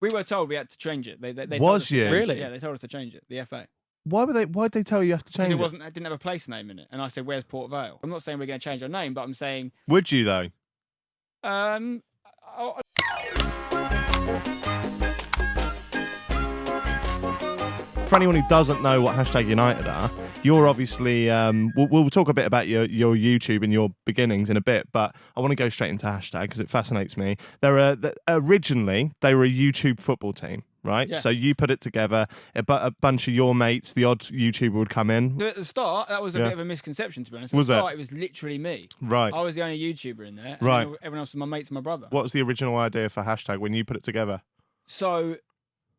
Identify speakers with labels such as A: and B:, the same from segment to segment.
A: We were told we had to change it. They told
B: Was
A: us to
B: you?
A: change it.
C: Really?
A: Yeah, they told us to change it. The FA.
B: Why'd they tell you have to change
A: Because
B: it?
A: it didn't have a place name in it. And I said, "Where's Port Vale?" I'm not saying we're going to change our name, but I'm saying,
B: Would you though?
A: I-
B: For anyone who doesn't know what #United are, you're obviously. We'll talk a bit about your YouTube and your beginnings in a bit, but I want to go straight into hashtag because it fascinates me. Originally they were a YouTube football team, right?
A: Yeah.
B: So you put it together. A bunch of your mates, the odd YouTuber would come in.
A: So at the start, that was a
B: Yeah.
A: bit of a misconception, to be honest. At
B: Was
A: the
B: it?
A: start, it was literally me.
B: Right.
A: I was the only YouTuber in there. And
B: Right.
A: then everyone else was my mates and my brother.
B: What was the original idea for hashtag when you put it together?
A: So,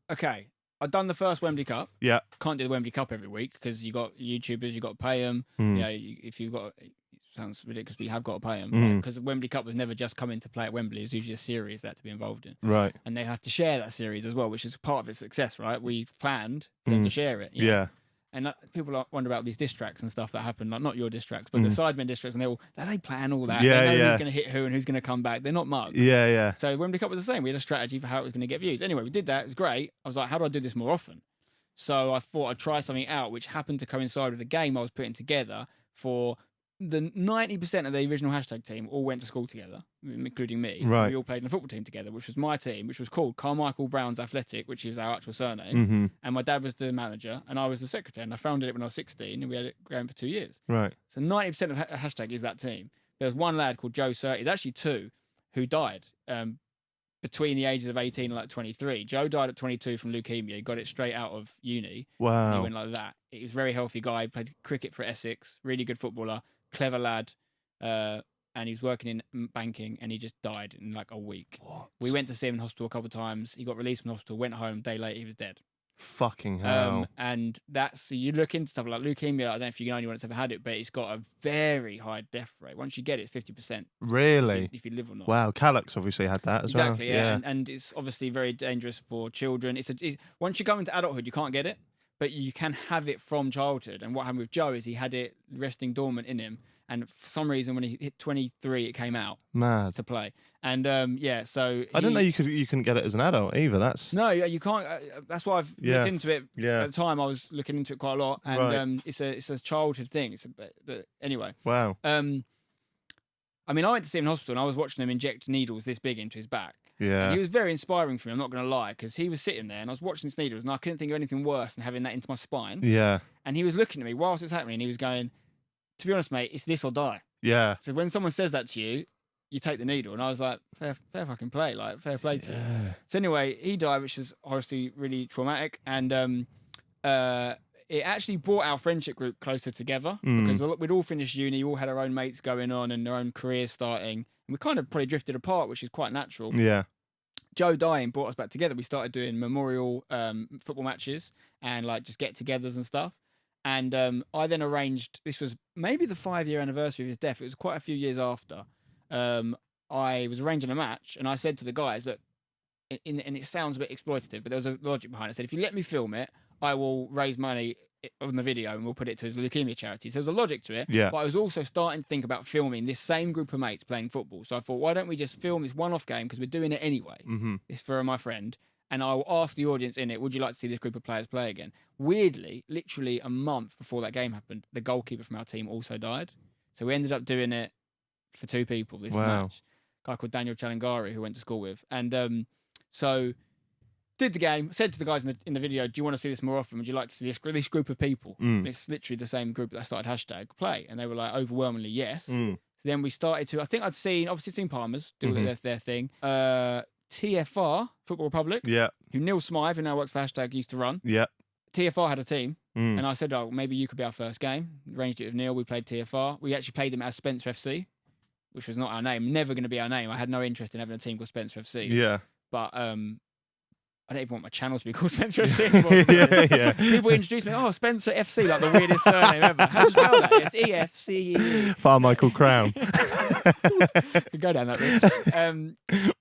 A: okay, I'd done the first Wembley Cup.
B: Yeah.
A: Can't do the Wembley Cup every week because you got YouTubers, you got to pay them.
B: Mm.
A: You know, if you've got, it sounds ridiculous, but you have got to pay them
B: Mm.
A: because the Wembley Cup was never just coming to play at Wembley. It was usually a series they had to be involved in,
B: Right.
A: and they have to share that series as well, which is part of its success, right? We planned for them to share it. you know?
B: Yeah.
A: And people wonder about these diss tracks and stuff that happen, like not your diss tracks, but the Sidemen diss tracks, and they plan all that.
B: Yeah,
A: they know
B: yeah.
A: who's going to hit who and who's going to come back. They're not mugs.
B: Yeah. Yeah.
A: So Wembley Cup was the same. We had a strategy for how it was going to get views. Anyway, we did that. It was great. I was like, how do I do this more often? So I thought I'd try something out, which happened to coincide with the game I was putting together for the 90% of the original hashtag team all went to school together, including me.
B: Right.
A: We all played in a football team together, which was my team, which was called Carmichael Brown's Athletic, which is our actual surname.
B: Mm-hmm.
A: And my dad was the manager and I was the secretary. And I founded it when I was 16 and we had it going for 2 years.
B: Right.
A: So 90% of hashtag is that team. There was one lad called Joe Surtees, actually two, who died between the ages of 18 and like 23. Joe died at 22 from leukemia. He got it straight out of uni. He
B: Wow.
A: went like that. He was a very healthy guy. Played cricket for Essex. Really good footballer. Clever lad. And he was working in banking and he just died in like a week.
B: What?
A: We went to see him in hospital a couple of times. He got released from hospital, went home. Day later, he was dead.
B: Fucking hell.
A: And that's, you look into stuff like leukemia. I don't know if you know anyone that's ever had it, but it's got a very high death rate. Once you get it, it's 50%.
B: Really?
A: If you live or not.
B: Wow. Callux obviously had that as well.
A: Exactly, yeah. And it's obviously very dangerous for children. Once you go into adulthood, you can't get it, but you can have it from childhood. And what happened with Joe is he had it resting dormant in him. And for some reason, when he hit 23, it came out
B: Mad.
A: to play. And so
B: I didn't know you couldn't get it as an adult either. That's
A: No, you can't. That's why I've looked into it.
B: Yeah.
A: At the time, I was looking into it quite a lot, and
B: Right.
A: it's a childhood thing. But anyway.
B: wow.
A: I mean, I went to see him in hospital, and I was watching him inject needles this big into his back.
B: Yeah.
A: And he was very inspiring for me. I'm not going to lie, because he was sitting there, and I was watching his needles, and I couldn't think of anything worse than having that into my spine.
B: Yeah.
A: And he was looking at me whilst it was happening, and he was going, "To be honest, mate, it's this or die."
B: Yeah.
A: So when someone says that to you, you take the needle. And I was like, fair fucking play. Like, fair play to you. So anyway, he died, which is obviously really traumatic. And it actually brought our friendship group closer together because we'd all finished uni, all had our own mates going on and their own careers starting. And we kind of probably drifted apart, which is quite natural.
B: Yeah.
A: Joe dying brought us back together. We started doing memorial football matches and like just get-togethers and stuff. And I then arranged, this was maybe the 5-year anniversary of his death. It was quite a few years after. I was arranging a match and I said to the guys that, and it sounds a bit exploitative, but there was a logic behind it. I said, if you let me film it, I will raise money on the video and we'll put it to his leukemia charity. So there was a logic to it.
B: Yeah.
A: But I was also starting to think about filming this same group of mates playing football. So I thought, why don't we just film this one-off game because we're doing it anyway.
B: Mm-hmm.
A: It's for my friend. And I will ask the audience in it, would you like to see this group of players play again? Weirdly, literally a month before that game happened, the goalkeeper from our team also died. So we ended up doing it for 2 people, this match. A guy called Daniel Chalangari, who went to school with. And so did the game, said to the guys in the video, do you want to see this more often? Would you like to see this group of people? And it's literally the same group that I started hashtag play. And they were like overwhelmingly yes. So then we started to, I think I'd obviously seen Palmer's do their thing. TFR, Football Republic, who Neil Smythe, who now works for hashtag, used to run.
B: Yeah.
A: TFR had a team, and I said, oh, maybe you could be our first game. Arranged it with Neil. We played TFR. We actually played them as SpencerFC, which was not our name, never going to be our name. I had no interest in having a team called SpencerFC.
B: Yeah.
A: But I don't even want my channel to be called SpencerFC anymore.
B: Yeah.
A: People introduce me, oh, SpencerFC, like the weirdest surname ever. How do you spell that? It's EFC.
B: Far Michael Crown.
A: Go down that route.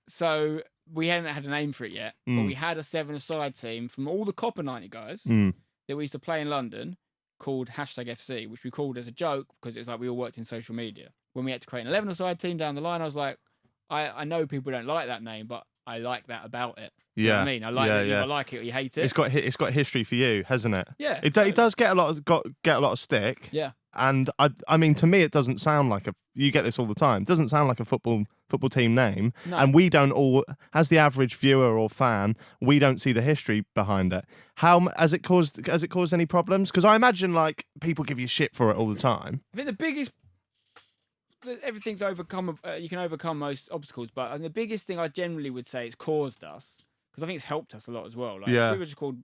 A: So we hadn't had a name for it yet, but we had a 7-a-side team from all the Copper 90 guys that we used to play in London called hashtag FC, which we called as a joke because it was like we all worked in social media. When we had to create an 11-a-side team down the line, I was like, I know people don't like that name, but I like that about it. You know
B: Yeah,
A: what I mean, I like
B: yeah,
A: it. You
B: yeah.
A: either like it or you hate it.
B: It's got history for you, hasn't it?
A: Yeah,
B: It
A: totally.
B: does get a lot of stick.
A: Yeah.
B: And I mean, to me, it doesn't sound like you get this all the time. It doesn't sound like a football team name.
A: No.
B: And we don't all, as the average viewer or fan, we don't see the history behind it. How has it caused any problems? Because I imagine like people give you shit for it all the time.
A: I think the biggest, everything's overcome. You can overcome most obstacles, but the biggest thing I generally would say it's caused us, because I think it's helped us a lot as well. Like,
B: Yeah.
A: if we were just called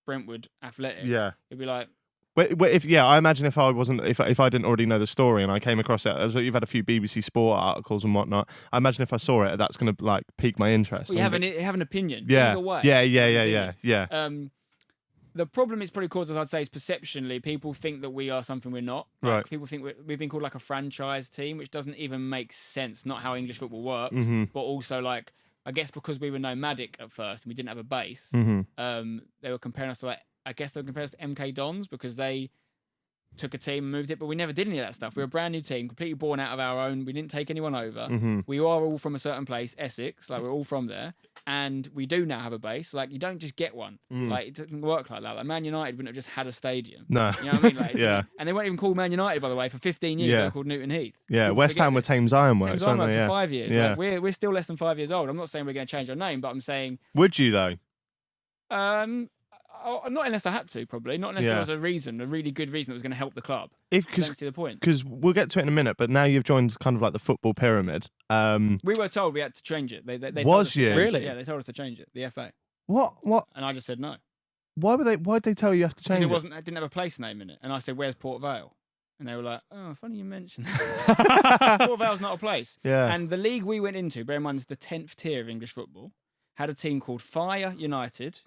A: Brentwood Athletic,
B: Yeah.
A: it'd be like,
B: I imagine if I didn't already know the story and I came across it, as you've had a few BBC Sport articles and whatnot. I imagine if I saw it, that's going to like pique my interest.
A: well, you have an opinion.
B: Yeah,
A: Either way.
B: yeah.
A: The problem it's probably caused us, I'd say, is perceptionally. People think that we are something we're not. Like,
B: Right.
A: People think we've been called like a franchise team, which doesn't even make sense. Not how English football works, but also like, I guess because we were nomadic at first and we didn't have a base, they were comparing us to like, I guess they were comparing us to MK Dons because they took a team and moved it, but we never did any of that stuff. We were a brand new team, completely born out of our own. We didn't take anyone over. We are all from a certain place, Essex, like we're all from there. And we do now have a base. Like, you don't just get one. Like, it doesn't work like that. Like, Man United wouldn't have just had a stadium.
B: No.
A: You know what I mean? Like,
B: Yeah.
A: And they weren't even called Man United, by the way, for 15 years.
B: Yeah.
A: They were called Newton Heath.
B: Yeah,
A: People
B: West
A: forget
B: Ham were
A: this.
B: Thames Ironworks,
A: Thames
B: weren't
A: Ironworks
B: they?
A: for
B: Yeah.
A: 5 years.
B: Yeah.
A: Like, we're still less than 5 years old. I'm not saying we're going to change our name, but I'm saying...
B: Would you, though?
A: Not unless I had to, probably. Not unless there was a reason, a really good reason that was going to help the club. I don't see the point.
B: Because we'll get to it in a minute, but now you've joined kind of like the football pyramid.
A: We were told we had to change it. They told
B: Was
A: us to
B: you?
A: change it.
C: Really?
A: Yeah, they told us to change it. The FA.
B: What?
A: And I just said no.
B: Why'd they tell you have to
A: Because
B: change
A: it didn't have a place name in it. And I said, where's Port Vale? And they were like, oh, funny you mentioned that. Port Vale's not a place.
B: Yeah.
A: And the league we went into, bear in mind, it's the 10th tier of English football, had a team called Fire United,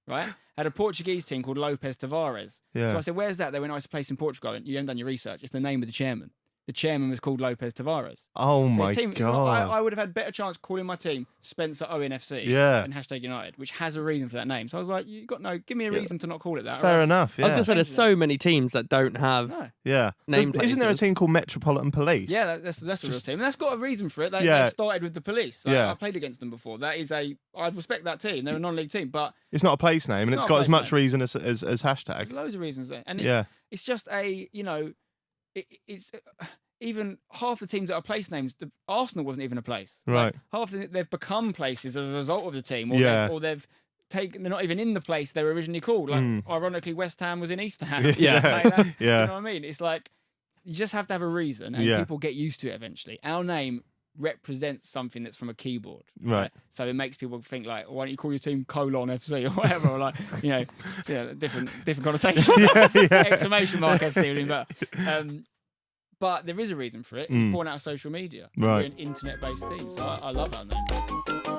A: right? Had a Portuguese team called Lopez Tavares.
B: Yeah.
A: So I said, where's that? They went, oh, it's a place in Portugal. And you haven't done your research. It's the name of the chairman. The chairman was called Lopez Tavares.
B: Oh
A: So
B: my
A: his team, it's not-
B: god.
A: I would have had better chance calling my team Spencer Owen FC
B: Yeah.
A: than #United, which has a reason for that name. So I was like, give me a reason to not call it that. or
B: Fair
A: else-
B: enough. Yeah.
C: I was going to say, there's so many teams that don't have
A: No.
B: Yeah.
C: name
B: Isn't there a
C: places.
B: team called Metropolitan Police?
A: Yeah, that's a real team. And that's got a reason for it. They started with the police. Like,
B: Yeah.
A: I played against them before. That is I respect that team. They're a non-league team, but
B: It's not a place name, and
A: It's
B: it's
A: not a
B: got as
A: place
B: much
A: name.
B: reason as hashtag.
A: there's loads of reasons there. And
B: Yeah.
A: it's just it's even half the teams that are place names, Arsenal wasn't even a place.
B: Right.
A: Like, they've become places as a result of the team, or
B: Yeah.
A: they've taken. They're not even in the place they were originally called. Like, ironically, West Ham was in East Ham.
B: Yeah.
A: Like that.
B: Yeah.
A: You know what I mean? It's like you just have to have a reason, and
B: Yeah.
A: people get used to it eventually. Our name represents something that's from a keyboard,
B: Right.
A: So it makes people think like, why don't you call your team Colon FC or whatever, or like, different connotation. Exclamation mark FC, but there is a reason for it. It's born out of social media.
B: Right.
A: We're an internet-based team, so I love our name.